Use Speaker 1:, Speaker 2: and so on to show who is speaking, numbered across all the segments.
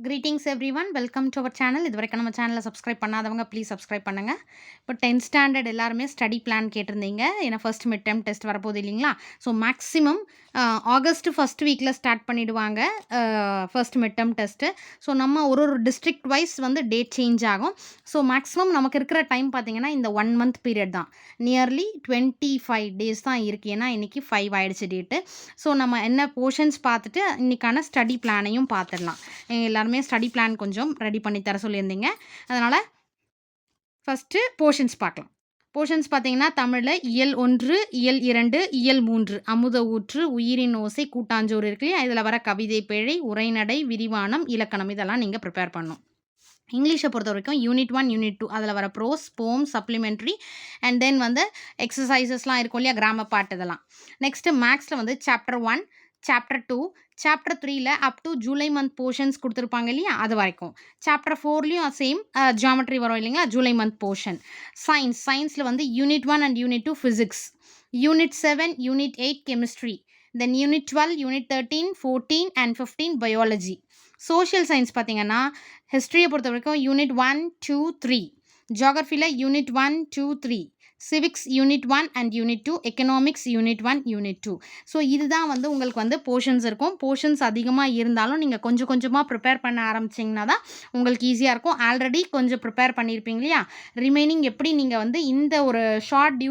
Speaker 1: Greetings everyone welcome to our channel. இது வரைக்கும் நம்ம சேனலை சப்ஸ்கிரைப் பண்ணாதவங்க ப்ளீஸ் சப்ஸ்கிரைப் பண்ணுங்கள். இப்போ 10th ஸ்டாண்டர்ட் எல்லாருமே ஸ்டடி பிளான் கேட்டிருந்தீங்க. ஏன்னா ஃபர்ஸ்ட் மிட் டெர்ம் டெஸ்ட் வரப்போகுது இல்லைங்களா? ஸோ மேக்ஸிமம் ஆகஸ்ட் ஃபர்ஸ்ட் வீக்கில் ஸ்டார்ட் பண்ணிவிடுவாங்க first mid term test. So நம்ம ஒரு டிஸ்ட்ரிக்ட் வைஸ் வந்து டேட் சேஞ்ச் ஆகும். ஸோ மேக்ஸிமம் நமக்கு இருக்கிற டைம் பார்த்திங்கன்னா இந்த 1 மந்த் பீரியட் தான். நியர்லி 25 டேஸ் தான் இருக்குது. ஏன்னா இன்றைக்கி 5 ஆகிடுச்சு டேட்டு. ஸோ நம்ம என்ன போர்ஷன்ஸ் பார்த்துட்டு இன்றைக்கான ஸ்டடி பிளானையும் பார்த்துடலாம். எல்லாருமே ஸ்டடி பிளான் கொஞ்சம் ரெடி பண்ணி தர சொல்லியிருந்தீங்க. அதனால் ஃபஸ்ட்டு போர்ஷன்ஸ் பார்க்கலாம். போர்ஷன்ஸ் பார்த்தீங்கன்னா தமிழில் இயல் 1, இயல் 2, இயல் 3 அமுத ஊற்று, உயிரின் ஓசை, கூட்டாஞ்சோறு இருக்கு இல்லையா? இதில் வர கவிதை பிழை, உரைநடை, விரிவானம், இலக்கணம் இதெல்லாம் நீங்கள் ப்ரிப்பேர் பண்ணணும். இங்கிலீஷை பொறுத்த வரைக்கும் யூனிட் 1, யூனிட் 2 அதில் வர ப்ரோஸ், போம், சப்ளிமெண்ட்ரி அண்ட் தென் வந்து எக்ஸசைசஸ்லாம் இருக்கும் இல்லையா? கிராமர் பார்ட் இதெல்லாம். நெக்ஸ்ட்டு மேக்ஸில் வந்து சாப்டர் 1, சாப்டர் 2, சாப்டர் 3ல up to July month portions கொடுத்துருப்பாங்க இல்லையா? அது வரைக்கும். சாப்டர் 4லேயும் சேம் ஜியாமெட்ரி வரும் இல்லைங்களா? July month portion. சயின்ஸில் வந்து unit 1 and unit 2 physics, unit 7, unit 8 chemistry, then unit 12, unit 13, 14 and 15 biology. Social science பார்த்தீங்கன்னா ஹிஸ்ட்ரியை பொறுத்த வரைக்கும் யூனிட் 1, 2, 3, ஜியாகிரஃபியில் unit 1, 2, 3, civics unit 1 and unit 2, economics unit 1, unit 2. So இதுதான் வந்து உங்களுக்கு வந்து போர்ஷன்ஸ் இருக்கும். போர்ஷன்ஸ் அதிகமாக இருந்தாலும் நீங்கள் கொஞ்சம் கொஞ்சமாக ப்ரிப்பேர் பண்ண ஆரம்பிச்சிங்கன்னா தான் உங்களுக்கு ஈஸியாக இருக்கும். ஆல்ரெடி கொஞ்சம் ப்ரிப்பேர் பண்ணியிருப்பீங்க இல்லையா? ரிமைனிங் எப்படி நீங்கள் வந்து இந்த ஒரு ஷார்ட்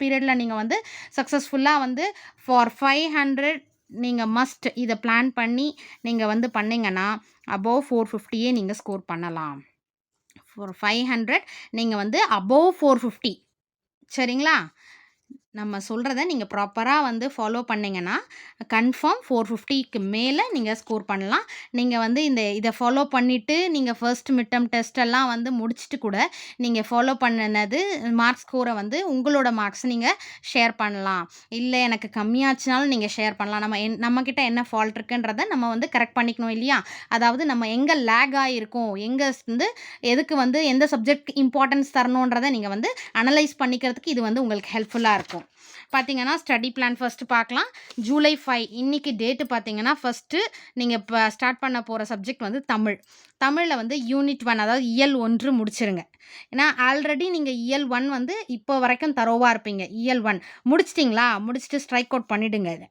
Speaker 1: பீரியடில் நீங்கள் வந்து சக்ஸஸ்ஃபுல்லாக வந்து ஃபார் 500 நீங்கள் மஸ்ட் இதை பிளான் பண்ணி நீங்கள் வந்து பண்ணிங்கன்னா அபோவ் 450 நீங்கள் ஸ்கோர் பண்ணலாம். ஃபார் 500 நீங்கள் வந்து அபோவ் 450 சரிங்களா? நம்ம சொல்கிறத நீங்கள் ப்ராப்பராக வந்து ஃபாலோ பண்ணிங்கன்னா கன்ஃபார்ம் 450க்கு மேலே நீங்கள் ஸ்கோர் பண்ணலாம். நீங்கள் வந்து இதை ஃபாலோ பண்ணிவிட்டு நீங்கள் ஃபர்ஸ்ட் மிட் டெர்ம் டெஸ்ட்டெல்லாம் வந்து முடிச்சுட்டு கூட நீங்கள் ஃபாலோ பண்ணினது மார்க் ஸ்கோரை வந்து உங்களோட மார்க்ஸ் நீங்கள் ஷேர் பண்ணலாம். இல்லை எனக்கு கம்மியாச்சுனாலும் நீங்கள் ஷேர் பண்ணலாம். நம்மக்கிட்ட என்ன ஃபால்ட் இருக்குன்றதை நம்ம வந்து கரெக்ட் பண்ணிக்கணும் இல்லையா? அதாவது நம்ம எங்கே லேக் ஆகிருக்கோம், எங்கே வந்து எதுக்கு வந்து எந்த சப்ஜெக்ட் இம்பார்ட்டன்ஸ் தரணுன்றதை நீங்கள் வந்து அனலைஸ் பண்ணிக்கிறதுக்கு இது வந்து உங்களுக்கு ஹெல்ப்ஃபுல்லாக இருக்கும். பார்த்தீங்கன்னா ஸ்டடி பிளான் ஃபஸ்ட்டு பார்க்கலாம். ஜூலை 5 இன்றைக்கி டேட்டு பார்த்தீங்கன்னா ஃபஸ்ட்டு நீங்கள் இப்போ ஸ்டார்ட் பண்ண போகிற சப்ஜெக்ட் வந்து தமிழில் வந்து யூனிட் 1 அதாவது இயல் 1 முடிச்சிருங்க. ஏன்னா ஆல்ரெடி நீங்கள் இயல் 1 வந்து இப்போ வரைக்கும் தரோவாக இருப்பீங்க. இயல் 1 முடிச்சிட்டிங்களா? முடிச்சுட்டு ஸ்ட்ரைக் அவுட் பண்ணிவிடுங்க. இதை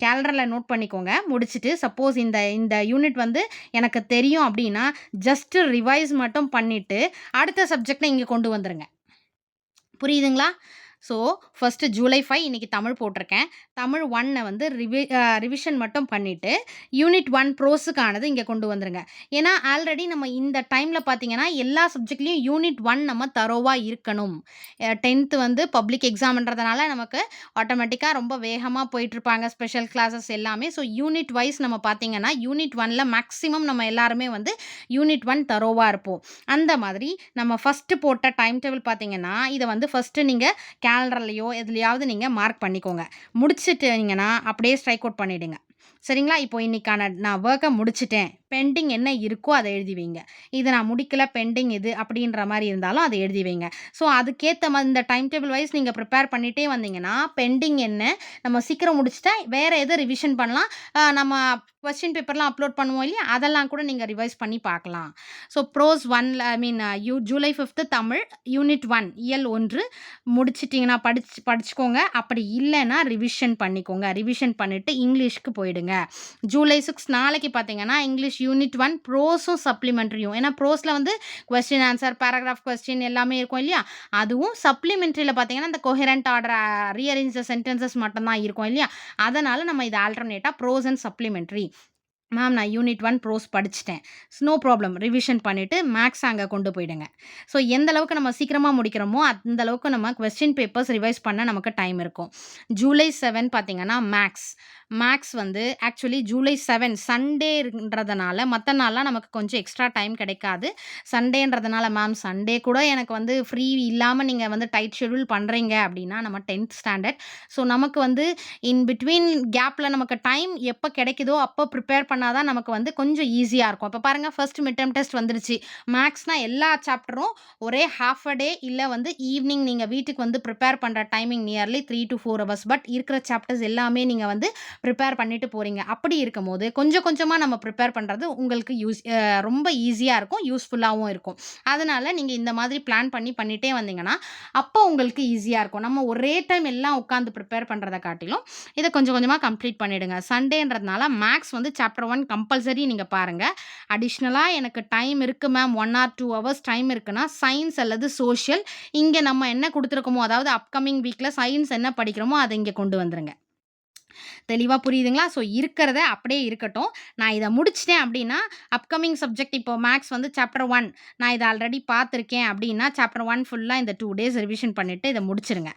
Speaker 1: கேலண்டரில் நோட் பண்ணிக்கோங்க. முடிச்சுட்டு சப்போஸ் இந்த யூனிட் வந்து எனக்கு தெரியும் அப்படின்னா ஜஸ்ட்டு ரிவைஸ் மட்டும் பண்ணிவிட்டு அடுத்த சப்ஜெக்டை இங்கே கொண்டு வந்துடுங்க. புரியுதுங்களா? ஸோ ஃபஸ்ட்டு ஜூலை 5 இன்றைக்கி தமிழ் போட்டிருக்கேன். தமிழ் 1 வந்து ரிவிஷன் மட்டும் பண்ணிவிட்டு யூனிட் 1 ப்ரோஸுக்கானது இங்கே கொண்டு வந்துருங்க. ஏன்னா ஆல்ரெடி நம்ம இந்த டைமில் பார்த்தீங்கன்னா எல்லா சப்ஜெக்ட்லேயும் யூனிட் 1 நம்ம தரோவாக இருக்கணும். 10th வந்து பப்ளிக் எக்ஸாம்ன்றதுனால நமக்கு ஆட்டோமேட்டிக்காக ரொம்ப வேகமாக போயிட்டுருப்பாங்க ஸ்பெஷல் கிளாஸஸ் எல்லாமே. ஸோ யூனிட் வைஸ் நம்ம பார்த்தீங்கன்னா யூனிட் 1ல் மேக்ஸிமம் நம்ம எல்லாருமே வந்து யூனிட் 1 தரோவாக இருப்போம். அந்த மாதிரி நம்ம ஃபஸ்ட்டு போட்ட டைம் டேபிள் பார்த்தீங்கன்னா இதை வந்து ஃபஸ்ட்டு நீங்கள் கேலண்டர்லையோ எதுலையாவது நீங்கள் மார்க் பண்ணிக்கோங்க. முடிச்சுட்டீங்கன்னா அப்படியே ஸ்ட்ரைக் அவுட் பண்ணிவிடுங்க. சரிங்களா? இப்போ இன்றைக்கான நான் ஒர்க்கை முடிச்சிட்டேன், பெண்டிங் என்ன இருக்கோ அதை எழுதி வைங்க. இது நான் முடிக்கல, பெண்டிங் இது அப்படின்ற மாதிரி இருந்தாலும் அதை எழுதி வைங்க. ஸோ அதுக்கேற்ற மாதிரி இந்த டைம் டேபிள் வைஸ் நீங்கள் ப்ரிப்பேர் பண்ணிகிட்டே வந்தீங்கன்னா பெண்டிங் என்ன, நம்ம சீக்கிரம் முடிச்சுட்டா வேறு எது ரிவிஷன் பண்ணலாம், நம்ம கொஸ்டின் பேப்பர்லாம் அப்லோட் பண்ணுவோம் இல்லையா? அதெல்லாம் கூட நீங்கள் ரிவைஸ் பண்ணி பார்க்கலாம். So bros 1 July 5 Tamil unit 1 இயல் 1 முடிச்சிட்டிங்கன்னா படிச்சுக்கோங்க. அப்படி இல்லைன்னா ரிவிஷன் பண்ணிக்கோங்க. ரிவிஷன் பண்ணிவிட்டு இங்கிலீஷ்க்கு போயிடுங்க. ஜூலை 6 நாளைக்கு பார்த்தீங்கன்னா இங்கிலீஷ் யூனிட் 1 ப்ரோஸும் சப்ளிமெண்ட்ரியும். ஏன்னா ப்ரோஸில் வந்து கொஸ்டின் ஆன்சர், பேராகிராஃப் கொஸ்டின் எல்லாமே இருக்கும் இல்லையா? அதுவும் சப்ளிமெண்ட்ரியில் பார்த்தீங்கன்னா இந்த கொஹெரண்ட் ஆர்டர், ரீஅரேஞ்ச் சென்டென்சஸ் மட்டும்தான் இருக்கும் இல்லையா? அதனால் நம்ம இது ஆல்டர்னேட்டாக ப்ரோஸ் அண்ட் சப்ளிமெண்ட்ரி. மேம் நான் யூனிட் 1 ப்ரோஸ் படிச்சிட்டேன், நோ ப்ராப்ளம், ரிவிஷன் பண்ணிவிட்டு மேக்ஸ் அங்கே கொண்டு போயிடுங்க. ஸோ எந்த அளவுக்கு நம்ம சீக்கிரமாக முடிக்கிறோமோ அந்த அளவுக்கு நம்ம கொஸ்டின் பேப்பர்ஸ் ரிவைஸ் பண்ண நமக்கு டைம் இருக்கும். ஜூலை 7 பார்த்தீங்கன்னா மேக்ஸ் வந்து ஆக்சுவலி ஜூலை 7 சண்டேன்றதுனால மற்ற நாள்லாம் நமக்கு கொஞ்சம் எக்ஸ்ட்ரா டைம் கிடைக்காது. சண்டேன்றதுனால மேம் சண்டே கூட எனக்கு வந்து ஃப்ரீ இல்லாமல் நீங்கள் வந்து டைட் ஷெட்யூல் பண்ணுறீங்க அப்படின்னா நம்ம 10th ஸ்டாண்டர்ட். ஸோ நமக்கு வந்து இன் பிட்வீன் கேப்பில் நமக்கு டைம் எப்போ கிடைக்குதோ அப்போ ப்ரிப்பேர் பண்ணால் தான் நமக்கு வந்து கொஞ்சம் ஈஸியாக இருக்கும். இப்போ பாருங்கள் ஃபர்ஸ்ட் மிட் டெர்ம் டெஸ்ட் வந்துருச்சு. மேக்ஸ்னால் எல்லா சாப்டரும் ஒரே ஹாஃப் அ டே இல்லை வந்து ஈவினிங் நீங்கள் வீட்டுக்கு வந்து ப்ரிப்பேர் பண்ணுற timing nearly 3 to 4 hours. But இருக்கிற சாப்டர்ஸ் எல்லாமே நீங்கள் வந்து ப்ரிப்பேர் பண்ணிட்டு போறீங்க. அப்படி இருக்கும்போது கொஞ்சம் கொஞ்சமா நம்ம ப்ரிப்பேர் பண்றது உங்களுக்கு ரொம்ப ஈஸியா இருக்கும். யூஸ்ஃபுல்லாவும் இருக்கும். அதனால நீங்க இந்த மாதிரி பிளான் பண்ணிட்டே வந்தீங்கன்னா, அப்போ உங்களுக்கு ஈஸியா இருக்கும். நம்ம ஒரே டைம் எல்லாம் உட்காந்து ப்ரிப்பேர் பண்றத காட்டிலும், இத கொஞ்சம் கொஞ்சமா கம்ப்ளீட் பண்ணிடுங்க. சண்டேன்றதுனால மேத்ஸ் வந்து சாப்டர் 1 கம்பல்சரி நீங்க பாருங்க. அடிஷனலா எனக்கு டைம் இருக்கு மேம் 1 ஆர் 2 ஹவர்ஸ் டைம் இருக்குன்னா, சயின்ஸ் அல்லது சோஷியல் இங்க நம்ம என்ன குடுத்துருக்கோமோ, அதாவது அப்கமிங் வீக்ல சயின்ஸ் என்ன படிக்கிறோமோ, அத இங்க கொண்டு வந்துருங்க. தெளிவா புரியுதுங்களா? ஸோ இருக்கிறத அப்படியே இருக்கட்டும். நான் இத முடிச்சுட்டேன் அப்படின்னா, அப்கமிங் சப்ஜெக்ட் இப்போ மேத்ஸ் வந்து சாப்டர் 1 நான் இத ஆல்ரெடி பார்த்துருக்கேன் அப்படின்னா, சாப்டர் 1 ஃபுல்லா இந்த 2 டேஸ் ரிவிஷன் பண்ணிட்டு இத முடிச்சுருங்க.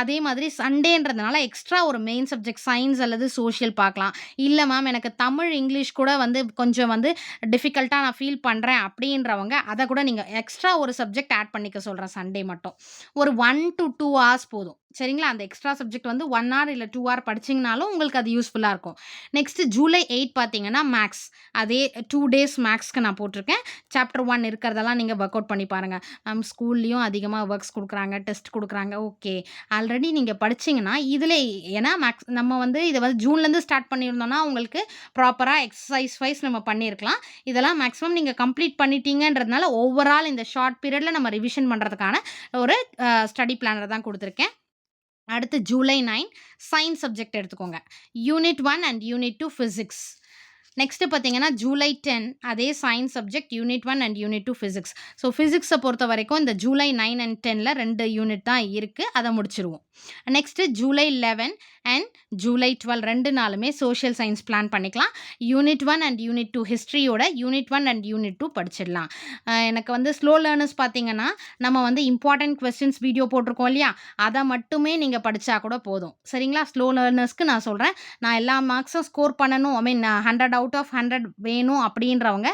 Speaker 1: அதே மாதிரி சண்டேன்றதுனால எக்ஸ்ட்ரா ஒரு மெயின் சப்ஜெக்ட் சயின்ஸ் அல்லது சோஷியல் பார்க்கலாம். இல்ல மேம் எனக்கு தமிழ், இங்கிலீஷ் கூட வந்து கொஞ்சம் வந்து டிஃபிகல்ட்டா நான் ஃபீல் பண்றேன் அப்படின்றவங்க, அத கூட நீங்க எக்ஸ்ட்ரா ஒரு சப்ஜெக்ட் ஆட் பண்ணிக்க சொல்றேன் சண்டே மட்டும். ஒரு 1 டூ 2 ஹார்ஸ் போதும். சரிங்களா? அந்த எக்ஸ்ட்ரா சப்ஜெக்ட் வந்து 1 ஹார் இல்ல 2 ஹார் படிச்சீங்கனாலும் உங்களுக்கு அது யூஸ்ஃபுல்லா இருக்கும். நெக்ஸ்ட் ஜூலை 8 பார்த்தீங்கன்னா மேத்ஸ். அதே 2 டேஸ் மேத்ஸ்க்கு நான் போட்டிருக்கேன். சாப்டர் 1 இருக்கிறதெல்லாம் நீங்க ஒர்க் அவுட் பண்ணி பாருங்க. மேம் ஸ்கூல்லயும் அதிகமா ஒர்க்ஸ் குடுக்குறாங்க, டெஸ்ட் குடுக்குறாங்க. ஓகே. ஆல்ரெடி நீங்க படிச்சீங்கன்னா, இதுல ஏன்னா நம்ம வந்து இத வந்து ஜூன்லேருந்து ஸ்டார்ட் பண்ணியிருந்தோம்னா, உங்களுக்கு ப்ராப்பரா எக்ஸர்சைஸ் வைஸ் நம்ம பண்ணியிருக்கலாம். இதெல்லாம் மேக்ஸிமம் நீங்க கம்ப்ளீட் பண்ணிட்டீங்கன்றதுனால, ஓவரால் இந்த ஷார்ட் பீரியட்ல நம்ம ரிவிஷன் பண்றதுக்கான ஒரு ஸ்டடி பிளானர் தான் குடுத்துருக்கேன். அடுத்து ஜூலை 9 சயின்ஸ் சப்ஜெக்ட் எடுத்துக்கோங்க. Unit 1 and unit 2 physics. Next பார்த்தீங்கன்னா, ஜூலை 10 அதே science subject unit 1 and unit 2 physics. So ஃபிசிக்ஸை பொறுத்த வரைக்கும் இந்த ஜூலை 9 அண்ட் 10ல 2 யூனிட் தான் இருக்குது. அதை முடிச்சிருவோம். நெக்ஸ்ட்டு ஜூலை 11 அண்ட் ஜூலை 12 2 நாளுமே சோஷியல் சயின்ஸ் பிளான் பண்ணிக்கலாம். யூனிட் 1 அண்ட் யூனிட் 2 ஹிஸ்ட்ரியோட யூனிட் 1 அண்ட் யூனிட் 2 படிச்சிடலாம். எனக்கு வந்து ஸ்லோ லேர்னர்ஸ் பார்த்தீங்கன்னா, நம்ம வந்து இம்பார்ட்டன்ட் கொஸ்டின்ஸ் வீடியோ போட்டிருக்கோம் இல்லையா, அதை மட்டுமே நீங்கள் படித்தா கூட போதும். சரிங்களா? ஸ்லோ லேர்னர்ஸ்க்கு நான் சொல்கிறேன். நான் எல்லா மார்க்ஸும் ஸ்கோர் பண்ணணும், 100 அவுட் ஆஃப் 100 வேணும் அப்படின்றவங்க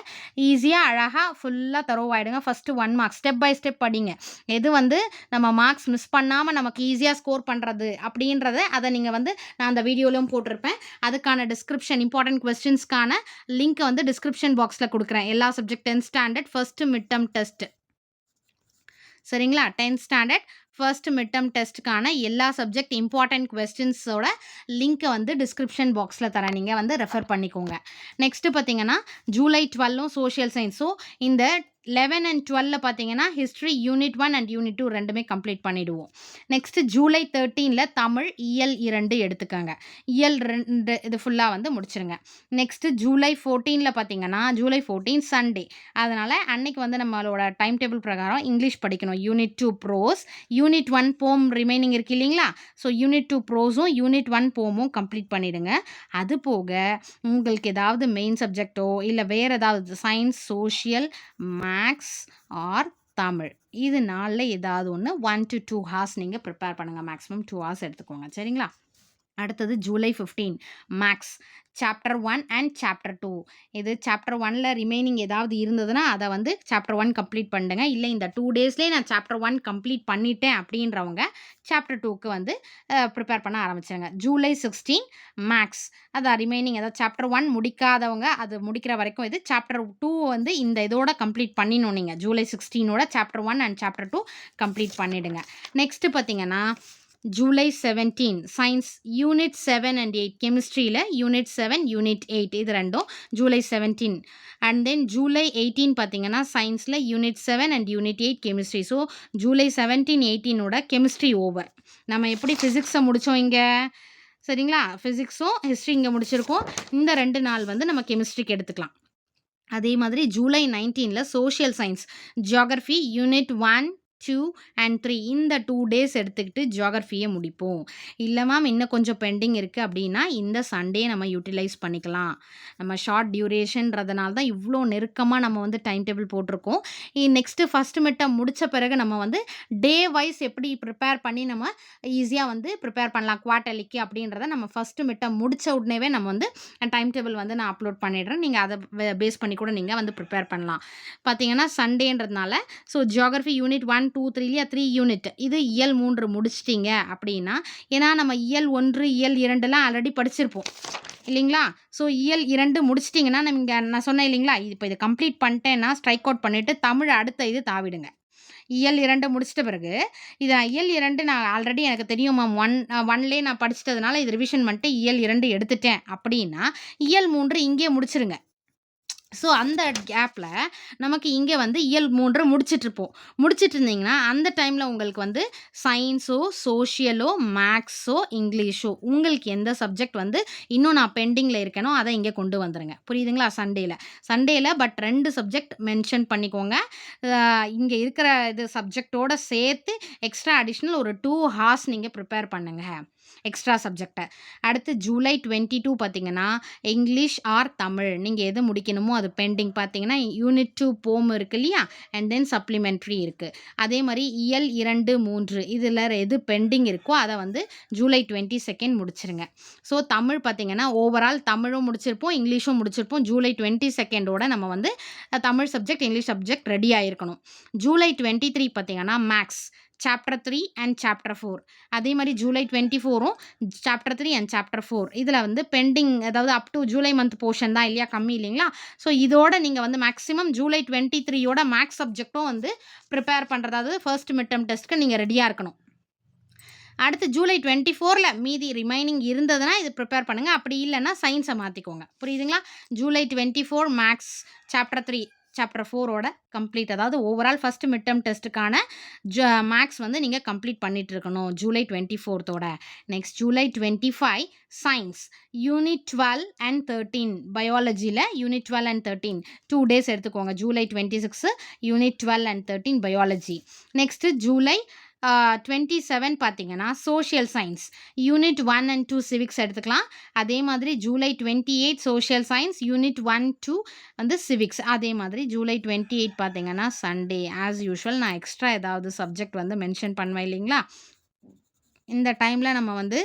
Speaker 1: ஈஸியாக அழகாக ஃபுல்லாக தரோவாயிடுங்க. First 1 mark step by step படிங்க. எது வந்து நம்ம மார்க்ஸ் மிஸ் பண்ணாமல் நமக்கு ஈஸியாக ஸ்கோர் பண்ணுறது அப்படின்றத அதை நீங்கள் வந்து நான் அந்த வீடியோலையும் போட்டிருப்பேன். அதுக்கான டிஸ்கிரிப்ஷன் இம்பார்ட்டன்ட் கொஸ்டின்ஸ்க்கான லிங்க் வந்து டிஸ்கிரிப்ஷன் பாக்ஸில் கொடுக்குறேன். எல்லா subject 10th standard first mid term test. சரிங்களா? 10th standard first mid term டெஸ்ட்டுக்கான எல்லா சப்ஜெக்ட் இம்பார்ட்டன்ட் கொஸ்டின்ஸோட லிங்க்கை வந்து டிஸ்கிரிப்ஷன் பாக்ஸில் தரேன். நீங்கள் வந்து ரெஃபர் பண்ணிக்கோங்க. நெக்ஸ்ட்டு பார்த்தீங்கன்னா, ஜூலை 12ம் சோஷியல் சயின்ஸ். ஸோ இந்த 11 அண்ட் 12ல பார்த்தீங்கன்னா, ஹிஸ்ட்ரி யூனிட் 1 அண்ட் யூனிட் 2 ரெண்டுமே கம்ப்ளீட் பண்ணிவிடுவோம். நெக்ஸ்ட்டு ஜூலை 13ல தமிழ் இயல் 2 எடுத்துக்கோங்க. இயல் 2 இது ஃபுல்லாக வந்து முடிச்சிருங்க. நெக்ஸ்ட்டு ஜூலை 14ல பார்த்தீங்கன்னா, ஜூலை 14 சண்டே. அதனால் அன்னைக்கு வந்து நம்மளோட டைம் டேபிள் பிரகாரம் இங்கிலீஷ் படிக்கணும். யூனிட் 2 ப்ரோஸ், யூனிட் 1 போம் ரிமைனிங் இருக்கு இல்லைங்களா? ஸோ யூனிட் 2 ப்ரோஸும் யூனிட் 1 போமும் கம்ப்ளீட் பண்ணிவிடுங்க. அது போக உங்களுக்கு ஏதாவது மெயின் சப்ஜெக்டோ இல்லை வேறு ஏதாவது science, social, maths or Tamil இது நாளில் ஏதாவது ஒன்று 1 to 2 ஹார்ஸ் நீங்கள் ப்ரிப்பேர் பண்ணுங்கள். மேக்ஸிமம் 2 ஹார்ஸ் எடுத்துக்கோங்க. சரிங்களா? அடுத்தது July 15 maths chapter 1 and chapter 2. இது சாப்டர் 1ல ரிமைனிங் ஏதாவது இருந்ததுன்னா அதை வந்து சாப்டர் 1 கம்ப்ளீட் பண்ணுங்க. இல்லை இந்த 2 டேஸ்லேயே நான் சாப்டர் 1 கம்ப்ளீட் பண்ணிட்டேன் அப்படின்றவங்க சாப்டர் 2க்கு வந்து ப்ரிப்பேர் பண்ண ஆரம்பிச்சிருங்க. ஜூலை 16 மேக்ஸ் அதான் ரிமைனிங் அதாவது சாப்டர் 1 முடிக்காதவங்க அது முடிக்கிற வரைக்கும் இது சாப்டர் 2 வந்து இந்த இதோட கம்ப்ளீட் பண்ணிடணும். நீங்கள் ஜூலை 16ஓட சாப்டர் 1 அண்ட் சாப்டர் 2 கம்ப்ளீட் பண்ணிவிடுங்க. நெக்ஸ்ட்டு பார்த்தீங்கன்னா, ஜூலை 17 சயின்ஸ் யூனிட் 7 அண்ட் 8 கெமிஸ்ட்ரியில் யூனிட் 7 யூனிட் 8 இது ரெண்டும் ஜூலை 17. அண்ட் தென் ஜூலை 18 பார்த்தீங்கன்னா, சயின்ஸில் unit 7 and unit 8 chemistry. So July 17, 18ஓட கெமிஸ்ட்ரி ஓவர். நம்ம எப்படி ஃபிசிக்ஸை முடித்தோம் இங்கே, சரிங்களா? ஃபிசிக்ஸும் ஹிஸ்ட்ரி இங்கே முடிச்சிருக்கோம். இந்த 2 நாள் வந்து நம்ம கெமிஸ்ட்ரிக்கு எடுத்துக்கலாம். அதே மாதிரி ஜூலை 19ல் social science geography unit 1, 2 and 3 இந்த 2 டேஸ் எடுத்துக்கிட்டு ஜியாகிரஃபியை முடிப்போம். இல்லை மேம் இன்னும் கொஞ்சம் பெண்டிங் இருக்குது அப்படின்னா இந்த சண்டே நம்ம யூட்டிலைஸ் பண்ணிக்கலாம். நம்ம ஷார்ட் டியூரேஷன்றதுனால தான் இவ்வளோ நெருக்கமாக நம்ம வந்து டைம் டேபிள் போட்டிருக்கோம். நெக்ஸ்ட்டு ஃபஸ்ட் மிட்டம் முடித்த பிறகு நம்ம வந்து டே வைஸ் எப்படி ப்ரிப்பேர் பண்ணி நம்ம ஈஸியாக வந்து ப்ரிப்பேர் பண்ணலாம் குவார்ட்டர்லிக்கு அப்படின்றத நம்ம ஃபஸ்ட்டு மிட்டம் முடித்த உடனேவே நம்ம வந்து டைம் டேபிள் வந்து நான் அப்லோட் பண்ணிடுறேன். நீங்கள் அதை பேஸ் பண்ணி கூட நீங்கள் வந்து ப்ரிப்பேர் பண்ணலாம். பார்த்தீங்கன்னா சண்டேன்றதுனால ஸோ ஜியாகிரஃபி யூனிட் 1, 2, 3லையா 3 யூனிட் இது இயல் 3 முடிச்சிட்டிங்க அப்படின்னா, ஏன்னா நம்ம இயல் 1, இயல் 2லாம் ஆல்ரெடி படிச்சிருப்போம் இல்லைங்களா? ஸோ இயல் 2 முடிச்சிட்டிங்கன்னா நான் சொன்னேன் இல்லைங்களா? இப்போ இதை கம்ப்ளீட் பண்ணிட்டேன்னா ஸ்ட்ரைக் அவுட் பண்ணிவிட்டு தமிழ் அடுத்த இது தாவிடுங்க. இயல் 2 முடிச்சிட்ட பிறகு, இது இயல் 2 நான் ஆல்ரெடி எனக்கு தெரியும் மேம். 1லயே நான் படிச்சிட்டதுனால இது ரிவிஷன் பண்ணிட்டு இயல் 2 எடுத்துட்டேன் அப்படின்னா, இயல் 3 இங்கேயே முடிச்சிருங்க. ஸோ, அந்த கேப்ல நமக்கு இங்க வந்து இயல் 3 முடிச்சிட்டுருப்போம். முடிச்சிட்டுருந்தீங்கன்னா, அந்த டைம்ல உங்களுக்கு வந்து சயின்ஸோ, சோஷியலோ, மேக்ஸோ, இங்கிலீஷோ உங்களுக்கு எந்த சப்ஜெக்ட் வந்து இன்னும் நான் பெண்டிங்ல இருக்கேனோ, அத இங்க கொண்டு வந்துருங்க. புரியுதுங்களா? சண்டேல பட் 2 சப்ஜெக்ட் மென்ஷன் பண்ணிக்கோங்க. இங்க இருக்கிற இது சப்ஜெக்ட்டோட சேர்த்து எக்ஸ்ட்ரா அடிஷனல் ஒரு 2 ஹார்ஸ் நீங்க ப்ரிப்பேர் பண்ணுங்க. எக்ஸ்ட்ரா சப்ஜெக்ட்ட. அடுத்து ஜூலை 22 பார்த்தீங்கன்னா, இங்கிலீஷ் ஆர் தமிழ். நீங்க எது முடிக்கணுமோ அது பெண்டிங் பார்த்தீங்கன்னா, யூனிட் 2 போம் இருக்கு இல்லையா? அண்ட் தென் சப்ளிமெண்ட்ரி இருக்கு. அதே மாரி இயல் 2, 3 இதுல எது பெண்டிங் இருக்கோ அத வந்து ஜூலை 22 முடிச்சிருங்க. ஸோ, தமிழ் பார்த்தீங்கன்னா, ஓவரால் தமிழும் முடிச்சிருப்போம், இங்கிலீஷும் முடிச்சிருப்போம். ஜூலை 22ஓட நம்ம வந்து Tamil subject, English subject ready ஆயிருக்கணும். ஜூலை 23 பார்த்தீங்கன்னா, மேக்ஸ் சாப்டர் 3 அண்ட் சாப்டர் 4. அதே மாரி ஜூலை 24ம் சாப்டர் 3 அண்ட் சாப்டர் 4 இதில வந்து பெண்டிங் அதாவது அப் டூ ஜூலை மந்த் போர்ஷன் தான் இல்லையா? கம்மி இல்லைங்களா? ஸோ, இதோட நீங்க வந்து மேக்ஸிமம் ஜூலை 23யோட மேக்ஸ் சப்ஜெக்ட்டும் வந்து ப்ரிப்பேர் பண்றது. அதாவது ஃபர்ஸ்ட் மிட் டெர்ம் டெஸ்ட்க்கு நீங்க ரெடியா இருக்கணும். அடுத்து ஜூலை 24ல மீதி ரிமைனிங் இருந்ததுன்னா, இது ப்ரிப்பேர் பண்ணுங்க. அப்படி இல்லன்னா சயின்ஸ மாத்திக்கோங்க. புரியுதுங்களா? ஜூலை 24 மேக்ஸ் சாப்டர் 3 சாப்டர் 4ஓட கம்ப்ளீட் அதாவது ஓவரால் ஃபர்ஸ்ட் மிட் டெர்ம் டெஸ்ட்டுக்கான மேக்ஸ் வந்து நீங்க கம்ப்ளீட் பண்ணிட்டு இருக்கணும். ஜூலை 24தோட. Next July 25 science unit 12 and 13 பயாலஜில யூனிட் 12 அண்ட் 13 2 டேஸ் எடுத்துக்கோங்க. July 26 unit 12 and 13 biology. Next July 27 பார்த்தீங்கன்னா, social science unit 1 and 2 civics எடுத்துக்கலாம். அதே மாதிரி ஜூலை 28 சோஷியல் சயின்ஸ் யூனிட் 1, 2 வந்து சிவிக்ஸ். அதே மாதிரி ஜூலை 28 பார்த்தீங்கன்னா, சண்டே ஆஸ் யூசுவல் நான் எக்ஸ்ட்ரா ஏதாவது சப்ஜெக்ட் வந்து மென்ஷன் பண்ணுவேன் இல்லைங்களா? இந்த டைம்ல நம்ம வந்து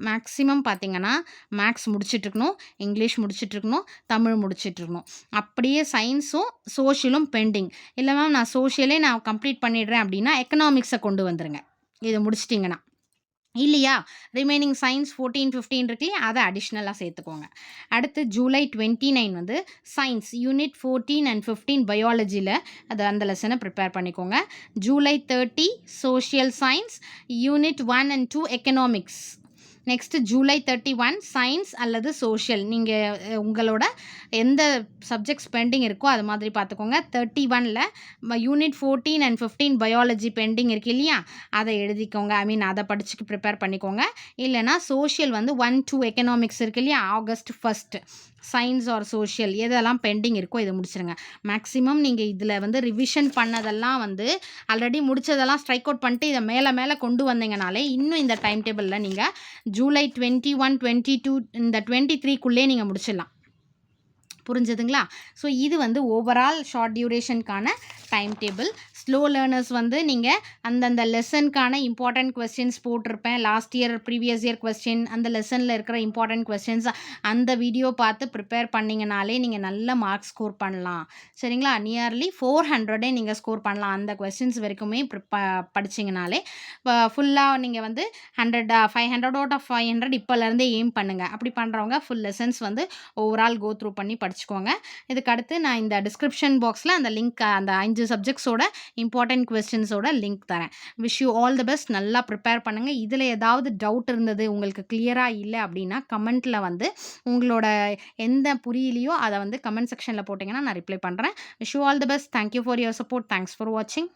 Speaker 1: மேக்ஸிமம் பார்த்தீங்கன்னா, மேக்ஸ் முடிச்சிட்டுருக்கணும், இங்கிலீஷ் முடிச்சிட்டுருக்கணும், தமிழ் முடிச்சிட்டுருக்கணும். அப்படியே சயின்ஸும், சோஷியலும் பெண்டிங். இல்ல மேம் நான் சோஷியலே நான் கம்ப்ளீட் பண்ணிடுறேன் அப்படின்னா, எக்கனாமிக்ஸ கொண்டு வந்துருங்க. இத முடிச்சிட்டீங்கன்னா. இல்லையா? ரிமைனிங் சயின்ஸ் 14, 15 இருக்கு இல்லையா? அத அடிஷனலா சேர்த்துக்கோங்க. அடுத்து ஜூலை 29 வந்து சயின்ஸ் யூனிட் 14 அண்ட் 15 பயாலஜில அந்த லெசன ப்ரிப்பேர் பண்ணிக்கோங்க. July 30 social science unit 1 and 2 economics. Next July 31 science அல்லது சோஷியல். நீங்க உங்களோட எந்த சப்ஜெக்ட்ஸ் பெண்டிங் இருக்கோ அது மாதிரி பார்த்துக்கோங்க. 31ல யூனிட் 14 அண்ட் 15 பயாலஜி பெண்டிங் இருக்கு இல்லையா? அத எழுதிக்கோங்க. ஐ மீன் அத படிச்சுக்கு ப்ரிப்பேர் பண்ணிக்கோங்க. இல்லன்னா சோஷியல் வந்து 1, 2 எக்கனாமிக்ஸ் இருக்கு இல்லையா? ஆகஸ்ட் 1 சயின்ஸ் ஆர் சோஷியல் எதெல்லாம் பெண்டிங் இருக்கோ இத முடிச்சிருங்க. மேக்ஸிமம் நீங்க இதுல வந்து ரிவிஷன் பண்ணதெல்லாம் வந்து ஆல்ரெடி முடிச்சதெல்லாம் ஸ்ட்ரைக் அவுட் பண்ணிட்டு இத மேல மேல கொண்டு வந்தீங்கனாலே, இன்னும் இந்த டைம் டேபிள்ல நீங்க ஜூலை 21, 22 இந்த 23க்குள்ளே நீங்க முடிச்சிடலாம். புரிஞ்சதுங்களா? ஸோ, இது வந்து ஓவரால் ஷார்ட் டியூரேஷனுக்கான டைம் டேபிள். ஸ்லோ லேர்னர்ஸ் வந்து நீங்க அந்தந்த லெசனுக்கான இம்பார்ட்டன்ட் கொஸ்டின்ஸ் போட்டிருப்பேன். Last year, previous year question அந்த லெசன்ல இருக்கிற இம்பார்ட்டன்ட் கொஸ்டின்ஸ் அந்த வீடியோ பார்த்து ப்ரிப்பேர் பண்ணீங்கனாலே நீங்க நல்ல மார்க்ஸ் ஸ்கோர் பண்ணலாம். சரிங்களா? நியர்லி 400 நீங்க ஸ்கோர் பண்ணலாம். அந்த கொஸ்டின்ஸ் வரைக்குமே படிச்சீங்கனாலே. ஃபுல்லா நீங்க வந்து 500 அவுட் ஆஃப் 500 இப்போலேருந்தே எய்ம் பண்ணுங்க. அப்படி பண்றவங்க ஃபுல் லெசன்ஸ் வந்து ஓவரால் கோ த்ரூ பண்ணி படிச்சுக்கோங்க. இதுக்கு அடுத்து நான் இந்த டிஸ்கிரிப்ஷன் பாக்ஸ்ல அந்த லிங்க் அந்த 5 சப்ஜெக்ட்ஸோட இம்பார்ட்டன்ட் கொஸ்டின்ஸோட லிங்க் தரேன். Wish you all the best. நல்லா ப்ரிப்பேர் பண்ணுங்க. இதுல ஏதாவது டவுட் இருந்தது, உங்களுக்கு கிளியரா இல்ல அப்படின்னா கமெண்ட்ல வந்து உங்களோட எந்த புரியலையோ அத வந்து கமெண்ட் செக்ஷன்ல போட்டீங்கன்னா நான் ரிப்ளை பண்றேன். Wish you all the best. Thank you for your support. Thanks for வாட்சிங்.